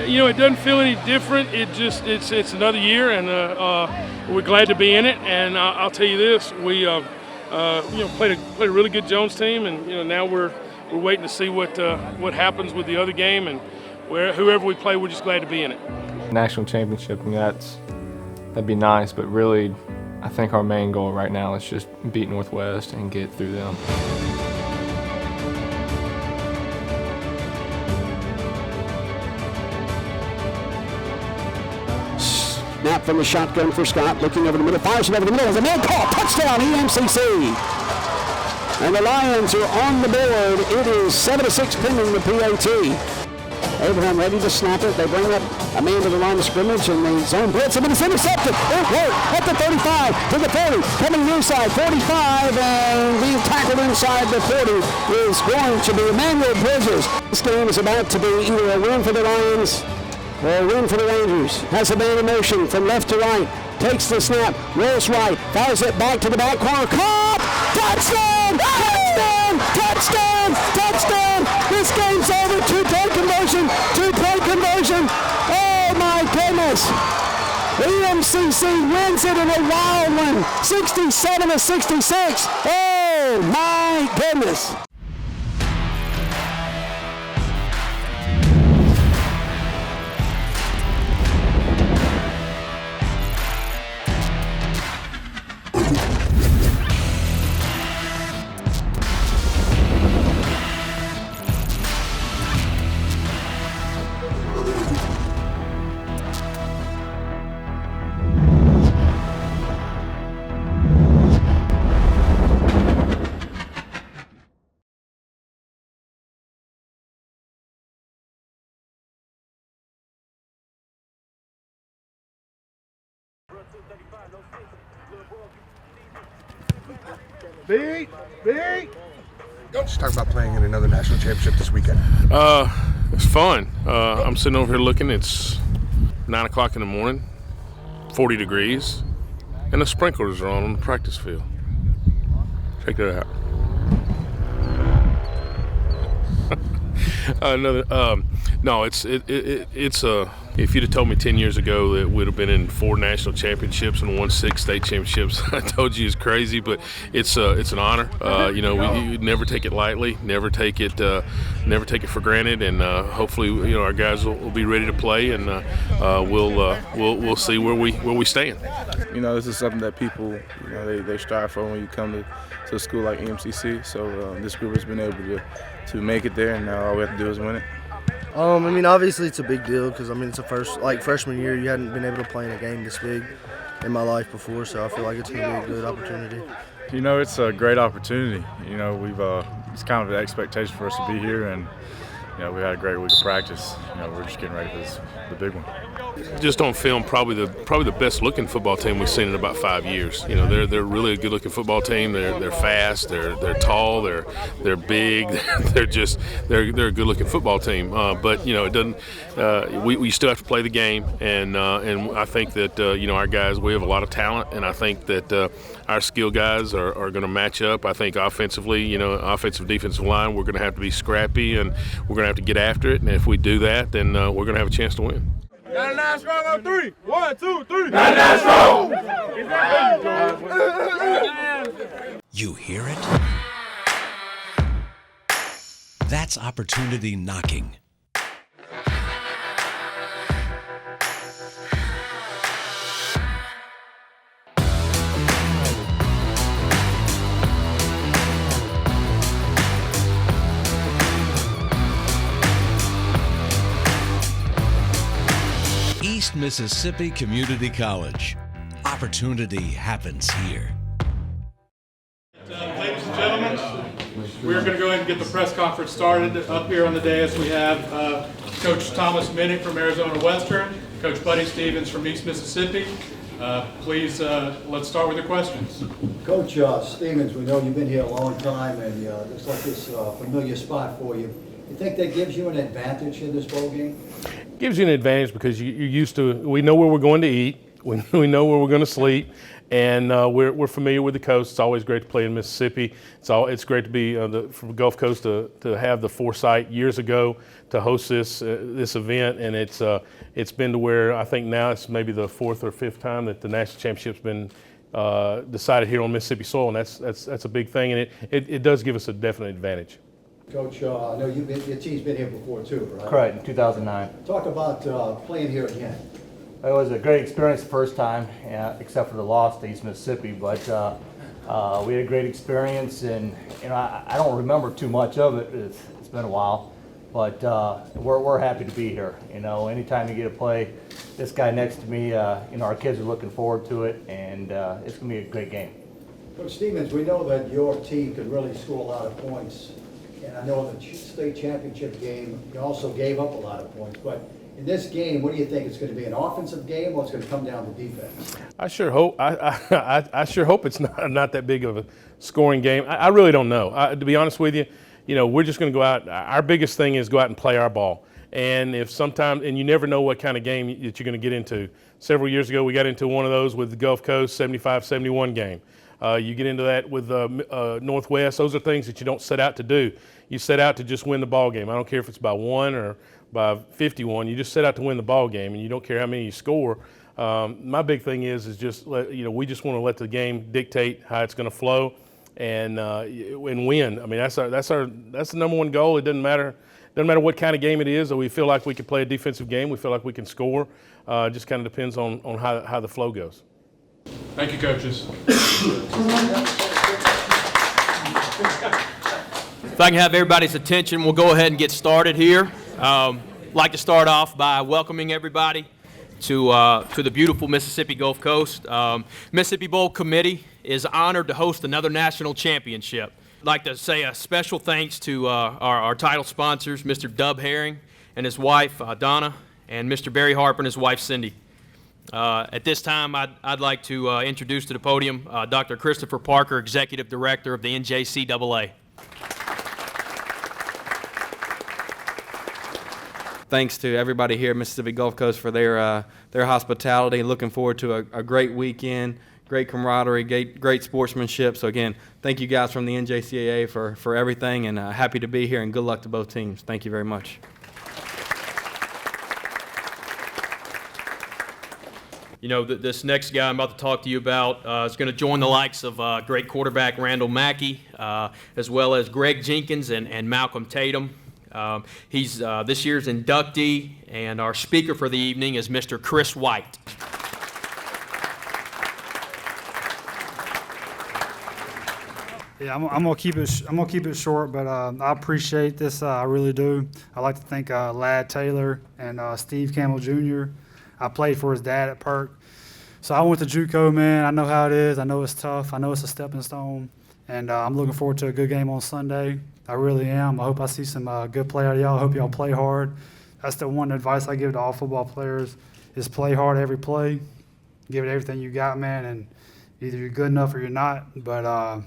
You know, it doesn't feel any different. It's another year, and we're glad to be in it. And I'll tell you this: we played a really good Jones team, and now we're waiting to see what happens with the other game, and whoever we play, we're just glad to be in it. National championship, I mean, that'd be nice, but really, I think our main goal right now is just beat Northwest and get through them. Snap from the shotgun for Scott, looking over the middle, fires it over the middle. There's a man call, touchdown EMCC. And the Lions are on the board. It is 7-6 pending the PAT. Abraham ready to snap it. They bring up a man to the line of scrimmage, and the zone blitz, and it's intercepted. It worked at the 35 to the 40, coming near side 45, and being tackled inside the 40 is going to be Emmanuel Bridges. This game is about to be either a win for the Lions or a win for the Rangers. Has a man in motion from left to right, takes the snap, rolls right, fires it back to the back corner. Caught! Touchdown! Touchdown! Touchdown! Touchdown! This game's over. Two-point conversion. Two-point conversion. Oh my goodness! EMCC wins it in a wild one, 67-66. Oh my goodness! Big. Just talk about playing in another national championship this weekend. It's fun. I'm sitting over here looking. It's 9 o'clock in the morning, 40 degrees, and the sprinklers are on the practice field. Check that out. If you'd have told me 10 years ago that we'd have been in 4 national championships and won 6 state championships, I told you it's crazy, but it's an honor. We never take it lightly, never take it for granted, and hopefully, our guys will be ready to play, and we'll see where we stand. This is something that people, they strive for when you come to a school like EMCC. So this group has been able to make it there, and now all we have to do is win it. Obviously it's a big deal because, it's the first, freshman year, you hadn't been able to play in a game this big in my life before, so I feel like it's going to be a good opportunity. It's a great opportunity. It's kind of an expectation for us to be here, and, we had a great week of practice. We're just getting ready for the big one. Just on film, probably the best looking football team we've seen in about 5 years. They're really a good looking football team. They're fast. They're tall. They're big. They're a good looking football team. But it doesn't. We still have to play the game, and I think that our guys, we have a lot of talent, and I think that our skill guys are going to match up. I think offensively, offensive defensive line, we're going to have to be scrappy, and we're going to have to get after it. And if we do that, then we're going to have a chance to win. 99 strong on 3. 1, 2, 3. 99 strong. You hear it? That's opportunity knocking. East Mississippi Community College. Opportunity happens here. Ladies and gentlemen, we're going to go ahead and get the press conference started. Up here on the dais we have Coach Thomas Minnick from Arizona Western, Coach Buddy Stevens from East Mississippi. Please, let's start with your questions. Coach Stevens, we know you've been here a long time, and looks like this familiar spot for you. You think that gives you an advantage in this bowl game? Gives you an advantage because you're used to. We know where we're going to eat. We know where we're going to sleep, and we're familiar with the coast. It's always great to play in Mississippi. It's great to be from the Gulf Coast to have the foresight years ago to host this event, and it's been to where I think now it's maybe the 4th or 5th time that the national championship's been decided here on Mississippi soil, and that's a big thing, and it does give us a definite advantage. Coach, I know your team's been here before too, right? Correct, in 2009. Talk about playing here again. It was a great experience the first time, except for the loss to East Mississippi, but we had a great experience, and I don't remember too much of it. It's been a while, but we're happy to be here. Anytime you get to play this guy next to me, our kids are looking forward to it, and it's going to be a great game. Coach Stevens, we know that your team can really score a lot of points, and I know in the state championship game you also gave up a lot of points, but in this game, what do you think? It's going to be an offensive game, or it's going to come down to defense? I sure hope. I sure hope it's not that big of a scoring game. I really don't know. To be honest with you, we're just going to go out. Our biggest thing is go out and play our ball. And and you never know what kind of game that you're going to get into. Several years ago, we got into one of those with the Gulf Coast 75-71 game. You get into that with Northwest. Those are things that you don't set out to do. You set out to just win the ball game. I don't care if it's by 1 or by 51. You just set out to win the ball game, and you don't care how many you score. My big thing is just we just want to let the game dictate how it's going to flow, and win. I mean that's the number one goal. It doesn't matter what kind of game it is. Or we feel like we can play a defensive game. We feel like we can score. It just kind of depends on how the flow goes. Thank you, coaches. If I can have everybody's attention, we'll go ahead and get started here. I'd like to start off by welcoming everybody to the beautiful Mississippi Gulf Coast. Mississippi Bowl Committee is honored to host another national championship. I'd like to say a special thanks to our title sponsors, Mr. Dub Herring and his wife, Donna, and Mr. Barry Harper and his wife, Cindy. At this time, I'd like to introduce to the podium Dr. Christopher Parker, Executive Director of the NJCAA. Thanks to everybody here at Mississippi Gulf Coast for their hospitality. Looking forward to a great weekend, great camaraderie, great sportsmanship. So again, thank you guys from the NJCAA for everything, and happy to be here, and good luck to both teams. Thank you very much. This next guy I'm about to talk to you about is going to join the likes of great quarterback Randall Mackey, as well as Greg Jenkins and Malcolm Tatum. He's this year's inductee, and our speaker for the evening is Mr. Chris White. Yeah, I'm gonna keep it short, but I appreciate this. I really do. I'd like to thank Ladd Taylor and Steve Campbell Jr. I played for his dad at Perk, so I went to JUCO, man. I know how it is. I know it's tough. I know it's a stepping stone, and I'm looking forward to a good game on Sunday. I really am. I hope I see some good play out of y'all. I hope y'all play hard. That's the one advice I give to all football players is play hard every play. Give it everything you got, man, and either you're good enough or you're not. But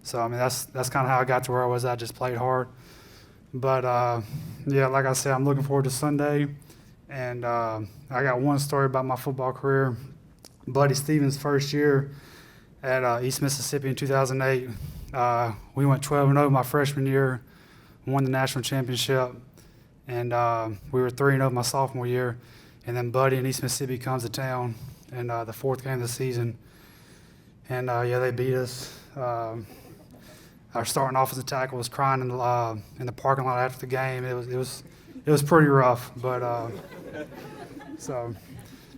so I mean that's kind of how I got to where I was. I just played hard. But yeah, like I said, I'm looking forward to Sunday. And I got one story about my football career. Buddy Stevens' first year at East Mississippi in 2008. We went 12-0 my freshman year, won the national championship, and we were 3-0 my sophomore year. And then Buddy in East Mississippi comes to town, and the fourth game of the season, and yeah, they beat us. Our starting offensive tackle was crying in the parking lot after the game. It was pretty rough, but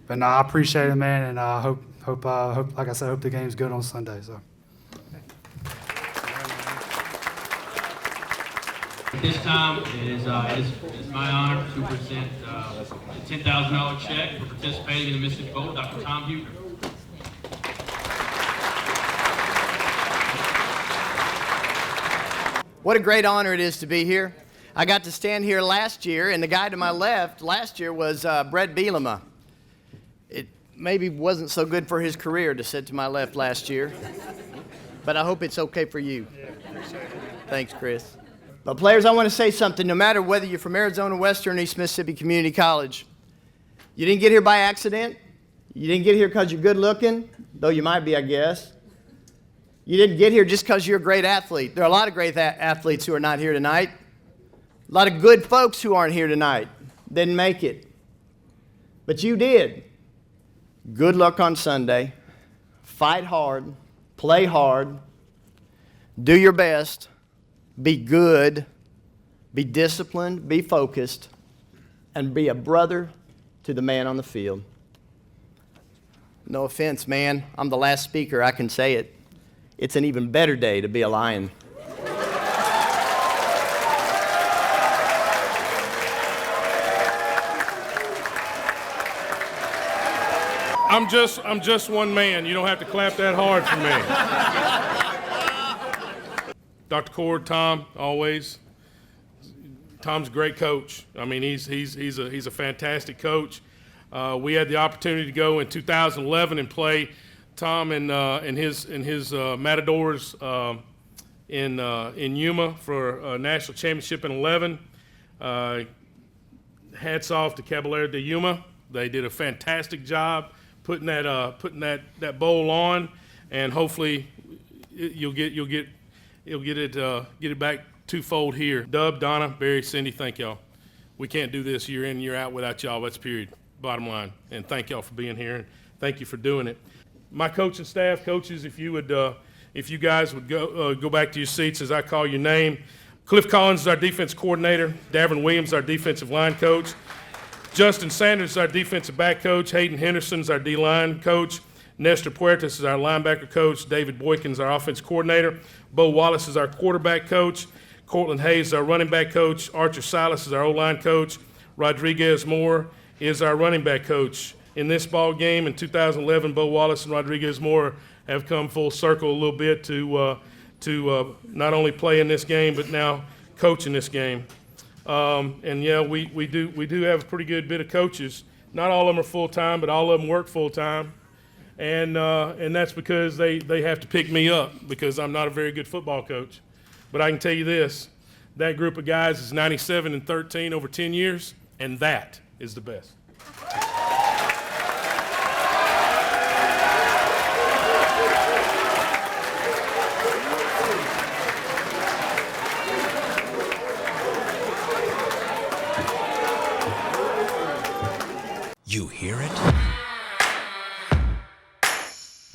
but no, I appreciate it, man, and I hope like I said, hope the game's good on Sunday. So. At this time, it is my honor to present a $10,000 check for participating in the Mississippi Bowl, Dr. Tom Huebner. What a great honor it is to be here. I got to stand here last year, and the guy to my left last year was Brett Bielema. It maybe wasn't so good for his career to sit to my left last year, but I hope it's okay for you. Thanks, Chris. But players, I want to say something. No matter whether you're from Arizona Western or East Mississippi Community College, you didn't get here by accident. You didn't get here because you're good looking. though you might be, I guess. You didn't get here just because you're a great athlete. There are a lot of great athletes who are not here tonight. A lot of good folks who aren't here tonight. Didn't make it. But you did. Good luck on Sunday. Fight hard. Play hard. Do your best. Be good. Be disciplined. Be focused. And be a brother to the man on the field. No offense, man. I'm the last speaker. I can say it. It's an even better day to be a Lion. I'm just one man. You don't have to clap that hard for me. Dr. Cord, Tom, always. Tom's a great coach. I mean, he's a fantastic coach. We had the opportunity to go in 2011 and play Tom and his Matadors in Yuma for a national championship in 11. Hats off to Caballero de Yuma. They did a fantastic job putting that bowl on, and hopefully you'll get it back twofold here. Dub, Donna, Barry, Cindy, thank y'all. We can't do this year in and year out without y'all. That's period. Bottom line. And thank y'all for being here, and thank you for doing it. My coaching staff, coaches, if you guys would go back to your seats as I call your name. Cliff Collins is our defense coordinator. Davin Williams is our defensive line coach. Justin Sanders is our defensive back coach. Hayden Henderson is our D-line coach. Nestor Puertas is our linebacker coach. David Boykins is our offense coordinator. Bo Wallace is our quarterback coach. Cortland Hayes is our running back coach. Archer Silas is our O-line coach. Rodriguez Moore is our running back coach. In this ball game in 2011, Bo Wallace and Rodriguez Moore have come full circle a little bit to not only play in this game but now coach in this game. And yeah, we do have a pretty good bit of coaches. Not all of them are full time, but all of them work full time, and that's because they have to pick me up because I'm not a very good football coach. But I can tell you this: that group of guys is 97-13 over 10 years, and that is the best. You hear it?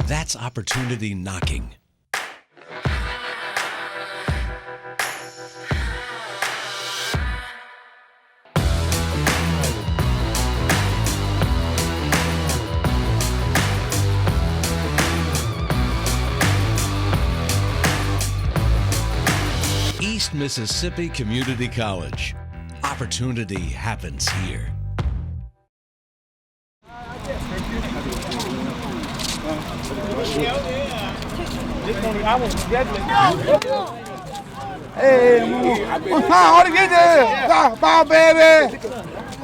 That's opportunity knocking. East Mississippi Community College. Opportunity happens here. Hey, all the kids there. Ball, baby.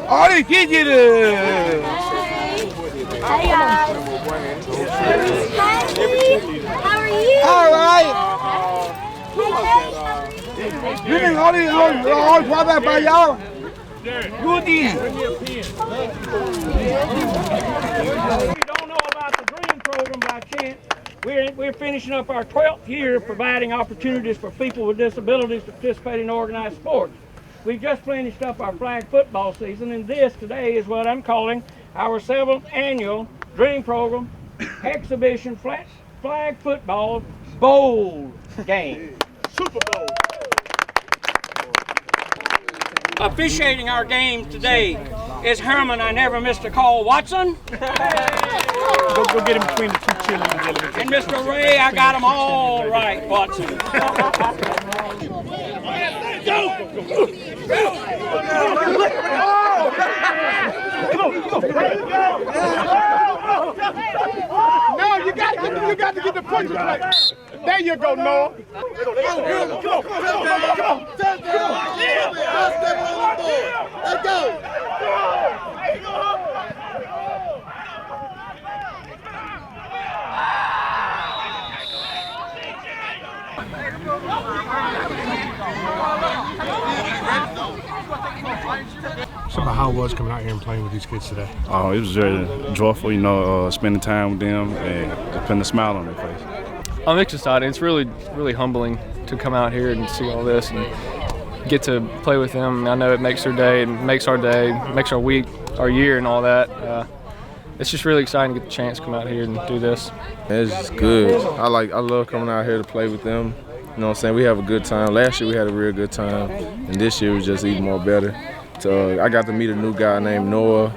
All the kids there. Hey, guys. Hey, how are you? All right. You think all the quarterback by y'all? Good then. We don't know about the Dream Program by chance. We're finishing up our 12th year providing opportunities for people with disabilities to participate in organized sports. We've just finished up our flag football season, and this today is what I'm calling our 7th annual Dream Program Exhibition Flag Football Bowl Game. Super Bowl. Officiating our game today is Herman, I never missed a call, Watson. Go get him between the two children. And Mr. Ray, I got them all right, Watson. No, you got to get the punches right. There you go, Noah. Come on. Step on the board. Let's go. So about how it was coming out here and playing with these kids today? Oh, it was very joyful, spending time with them and putting a smile on their face. I'm excited. It's really, really humbling to come out here and see all this and get to play with them. I know it makes their day and makes our day, makes our week, our year and all that. It's just really exciting to get the chance to come out here and do this. It's just good. I love coming out here to play with them. You know what I'm saying? We have a good time. Last year we had a real good time, and this year was just even more better. So I got to meet a new guy named Noah.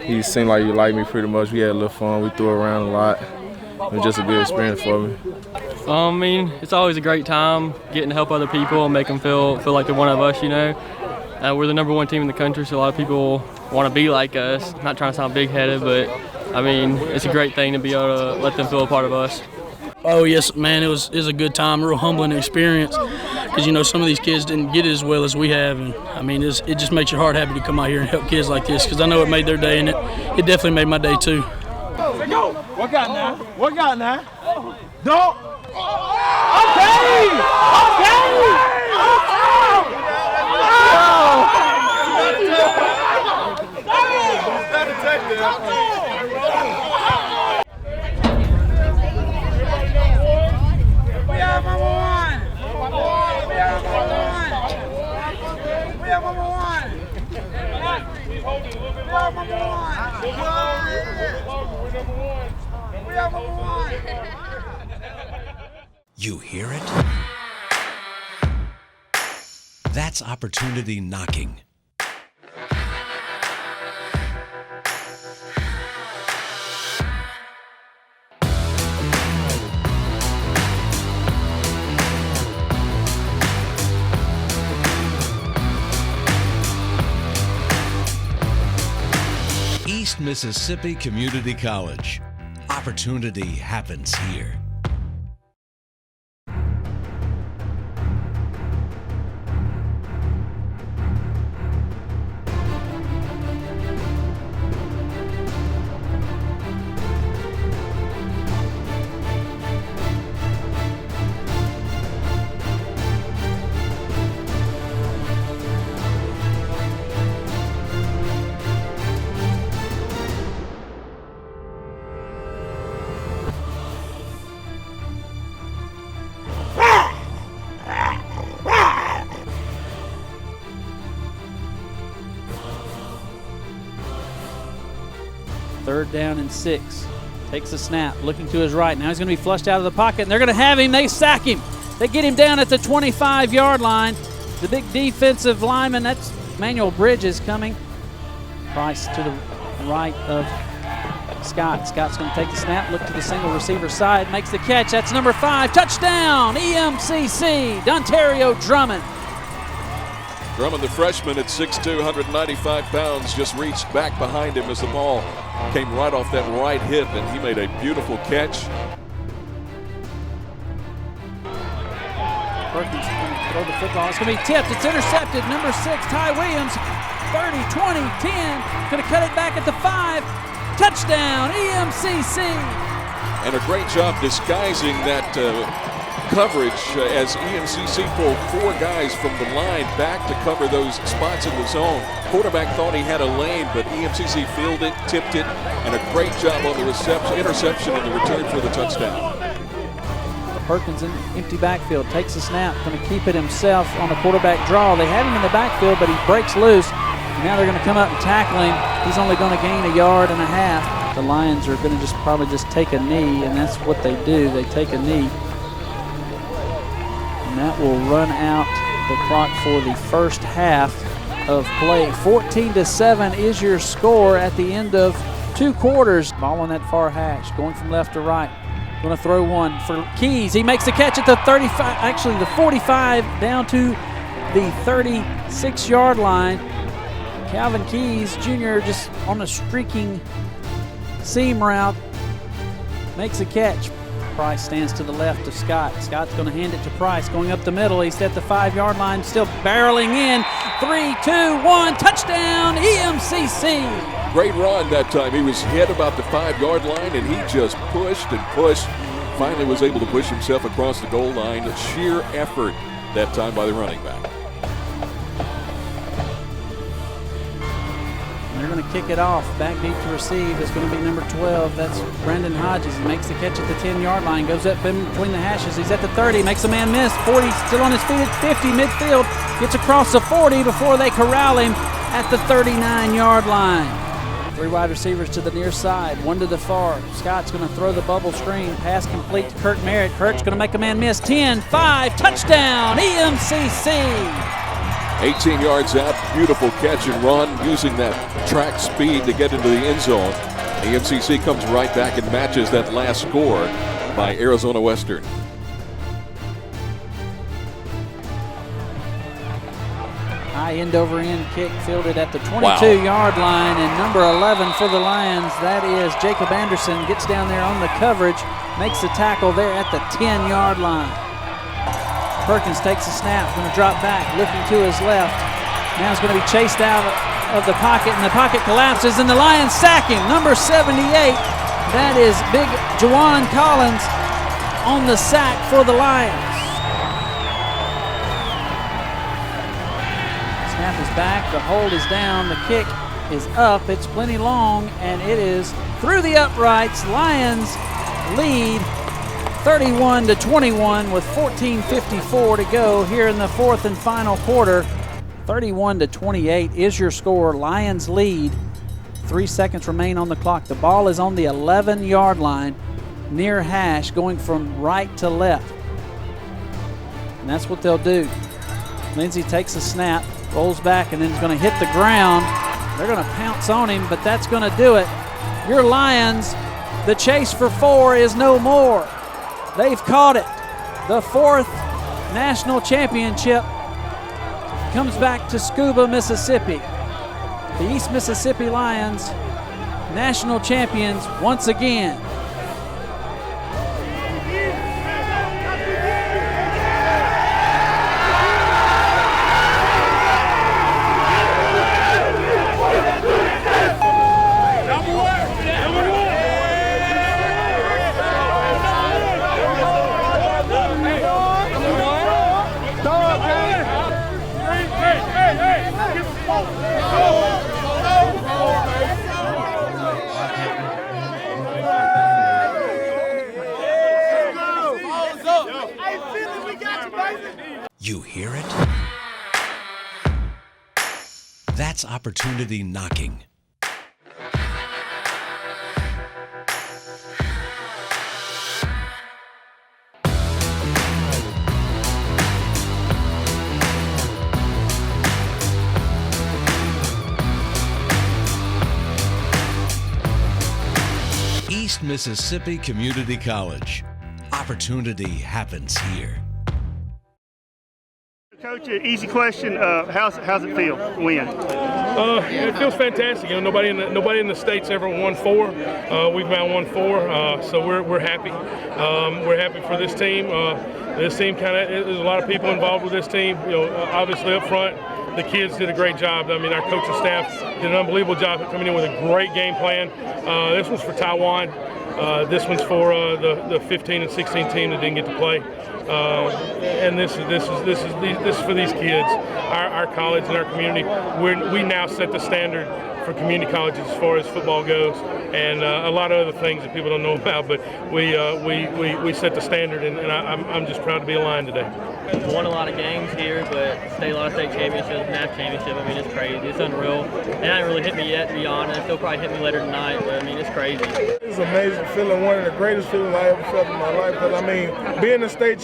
He seemed like he liked me pretty much. We had a little fun. We threw around a lot. It was just a good experience for me. I mean, it's always a great time getting to help other people and make them feel like they're one of us, We're the #1 team in the country, so a lot of people want to be like us. Not trying to sound big-headed, but, I mean, it's a great thing to be able to let them feel a part of us. Oh, yes, man, it was a good time, a real humbling experience because, some of these kids didn't get it as well as we have. And, I mean, it just makes your heart happy to come out here and help kids like this because I know it made their day, and it definitely made my day, too. Go! Work out now. Work out now. Don't. Okay! You hear it? That's opportunity knocking. East Mississippi Community College. Opportunity happens here. Third down and 6. Takes a snap, looking to his right. Now he's going to be flushed out of the pocket, and they're going to have him. They sack him. They get him down at the 25-yard line. The big defensive lineman, that's Manuel Bridges coming. Price to the right of Scott. Scott's going to take the snap, look to the single receiver side, makes the catch. That's number 5. Touchdown, EMCC, Dontario Drummond. Drummond, the freshman at 6'2", 195 pounds, just reached back behind him as the ball came right off that right hip, and he made a beautiful catch. Perkins is going to throw the football. It's going to be tipped. It's intercepted. Number 6, Ty Williams, 30, 20, 10. Going to cut it back at the 5. Touchdown, EMCC. And a great job disguising that coverage as EMCC pulled 4 guys from the line back to cover those spots in the zone. Quarterback thought he had a lane, but EMCC fielded it, tipped it, and a great job on the interception and the return for the touchdown. Perkins in empty backfield, takes a snap, going to keep it himself on a quarterback draw. They had him in the backfield, but he breaks loose. Now they're going to come up and tackle him. He's only going to gain 1.5 yards. The Lions are going to probably take a knee, and that's what they do. They take a knee. And that will run out the clock for the first half of play. 14-7 is your score at the end of 2 quarters. Ball on that far hash, going from left to right. Going to throw one for Keys. He makes the catch at the 35, actually the 45, down to the 36-yard line. Calvin Keys Jr. just on a streaking seam route makes a catch. Price stands to the left of Scott. Scott's going to hand it to Price, going up the middle. He's at the 5-yard line, still barreling in. 3, 2, 1, touchdown, EMCC. Great run that time. He was hit about the 5-yard line, and he just pushed and pushed. Finally was able to push himself across the goal line. A sheer effort that time by the running back. They're going to kick it off. Back deep to receive is going to be number 12. That's Brandon Hodges. He makes the catch at the 10-yard line. Goes up in between the hashes. He's at the 30. Makes a man miss. 40, still on his feet at 50. Midfield. Gets across the 40 before they corral him at the 39-yard line. 3 wide receivers to the near side. 1 to the far. Scott's going to throw the bubble screen. Pass complete to Kurt Merritt. Kurt's going to make a man miss. 10, 5, touchdown, EMCC. 18 yards out, beautiful catch and run, using that track speed to get into the end zone. EMCC comes right back and matches that last score by Arizona Western. High end over end kick fielded at the 22-yard line, and number 11 for the Lions, that is Jacob Anderson, gets down there on the coverage, makes the tackle there at the 10-yard line. Perkins takes a snap, going to drop back, looking to his left. Now he's going to be chased out of the pocket, and the pocket collapses, and the Lions sack him. Number 78, that is big Juwan Collins on the sack for the Lions. Snap is back, the hold is down, the kick is up, it's plenty long, and it is through the uprights. Lions lead 31-21 with 14:54 to go here in the fourth and final quarter. 31-28 is your score. Lions lead. 3 seconds remain on the clock. The ball is on the 11-yard line near hash, going from right to left. And that's what they'll do. Lindsey takes a snap, rolls back, and then is going to hit the ground. They're going to pounce on him, but that's going to do it. Your Lions, the chase for 4 is no more. They've caught it. The 4th national championship comes back to Scuba, Mississippi. The East Mississippi Lions, national champions once again. You hear it? That's opportunity knocking. East Mississippi Community College. Opportunity happens here. Coach, easy question. How's it feel to win? It feels fantastic. You know, nobody in the state's ever won 4. We've now won 4, so we're happy. We're happy for this team. This team there's a lot of people involved with this team. You know, obviously up front, the kids did a great job. I mean, our coaching staff did an unbelievable job coming in with a great game plan. This one's for Taiwan. This one's for the 15 and 16 team that didn't get to play. And this is for these kids, our college and our community. We now set the standard for community colleges as far as football goes, and a lot of other things that people don't know about. But we set the standard, and I'm just proud to be aligned today. Won a lot of games here, but a lot of state championships, national championship. I mean, it's crazy. It's unreal. It hasn't really hit me yet, to be honest. It'll probably hit me later tonight, but I mean, it's crazy. It's an amazing feeling, one of the greatest feelings I ever felt in my life. Because I mean, being a state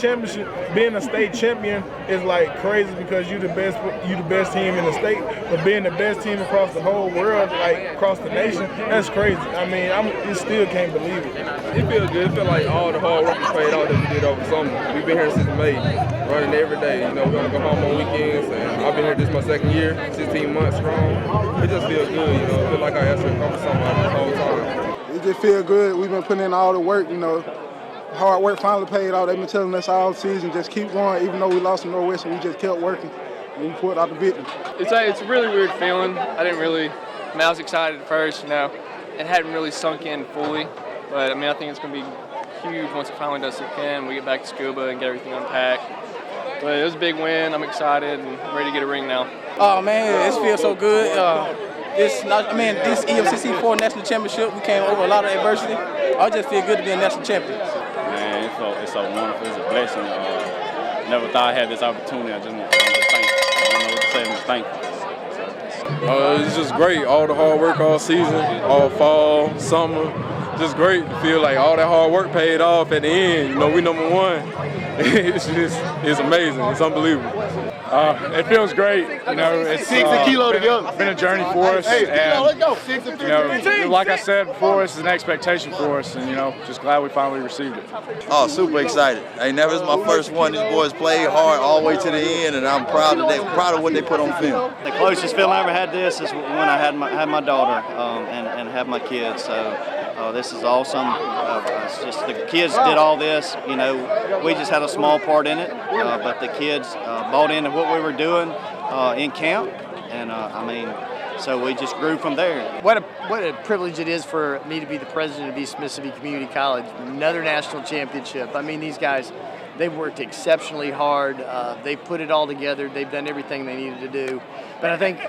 champion is like crazy because you the best team in the state, but being the best team across the whole world, like across the nation, that's crazy. I mean, I still can't believe it. It feels good. It feels like all the hard work paid off that we did over summer. We've been here since May, running every day. You know, we're gonna go home on weekends, and I've been here this my second year, 16 months strong. It just feels good. You know, I feel like I actually accomplished something the whole time. It just feels good. We've been putting in all the work. You know, hard work finally paid off. They've been telling us all season just keep going. Even though we lost to Northwestern, we just kept working. And we pulled out the victory. It's a really weird feeling. I was excited at first, you know, it hadn't really sunk in fully. But I mean, I think it's going to be huge once it finally does sink in. We get back to Scuba and get everything unpacked. But it was a big win. I'm excited and ready to get a ring now. Oh man, it feels so good. this EMCC 4 national championship, we came over a lot of adversity. I just feel good to be a national champion. Man, it's so wonderful. It's a blessing. Never thought I had this opportunity. I'm just thankful. I don't know what to say. I'm just thankful. It's just great. All the hard work all season, all fall, summer. Just great to feel like all that hard work paid off at the end. You know, we number one. It's amazing. It's unbelievable. It feels great. You know, it's been a journey for us. And, you know, like I said before, this is an expectation for us, and you know, just glad we finally received it. Oh, super excited. Hey, never is my first one. These boys played hard all the way to the end, and I'm proud of what they put on film. The closest feeling I ever had this is when I had my daughter and had my kids. So this is awesome. It's just the kids did all this. You know, we just had a small part in it, but the kids bought into what we were doing in camp, and I mean, so we just grew from there. What a privilege it is for me to be the president of East Mississippi Community College. Another national championship. I mean, these guys, they've worked exceptionally hard. They put it all together. They've done everything they needed to do. But I think,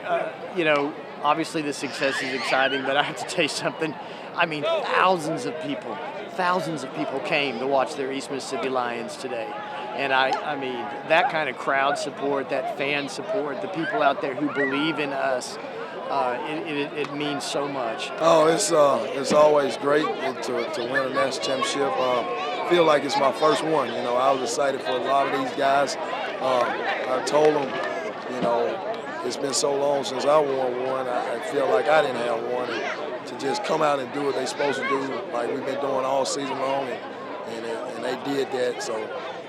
you know, obviously the success is exciting, but I have to tell you something. I mean, thousands of people came to watch their East Mississippi Lions today. And I mean, that kind of crowd support, that fan support, the people out there who believe in us, it means so much. Oh, it's always great to win a national championship. I feel like it's my first one. You know, I was excited for a lot of these guys. I told them, you know, it's been so long since I won one. I feel like I didn't have one. And to just come out and do what they're supposed to do, like we've been doing all season long, and they did that. So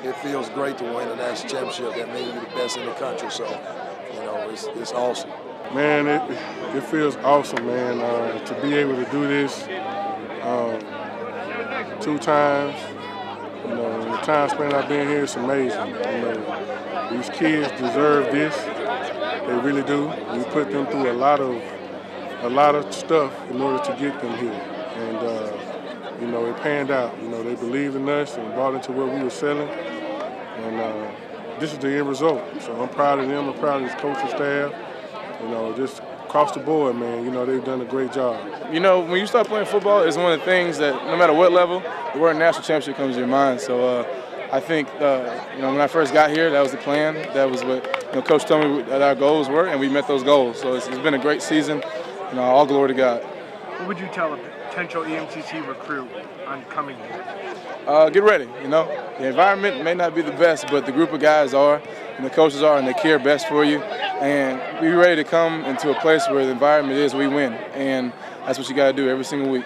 it feels great to win a national championship. That means you're the best in the country. So, you know, it's awesome. Man, it feels awesome, man, to be able to do this 2 times. You know, the time spent I've been here, it's amazing. You know, these kids deserve this. They really do. We put them through a lot of stuff in order to get them here, and you know, it panned out. You know, they believed in us and bought into what we were selling, and this is the end result. So I'm proud of them. I'm proud of this coaching staff. You know, just across the board, man. You know, they've done a great job. You know, when you start playing football, it's one of the things that no matter what level, the word national championship comes to your mind. So I think, you know, when I first got here, that was the plan. That was what, you know, Coach told me that our goals were, and we met those goals. So it's been a great season. You know, all glory to God. What would you tell a potential EMCC recruit on coming here? Get ready, you know. The environment may not be the best, but the group of guys are, and the coaches are, and they care best for you. And be ready to come into a place where the environment is we win. And that's what you got to do every single week.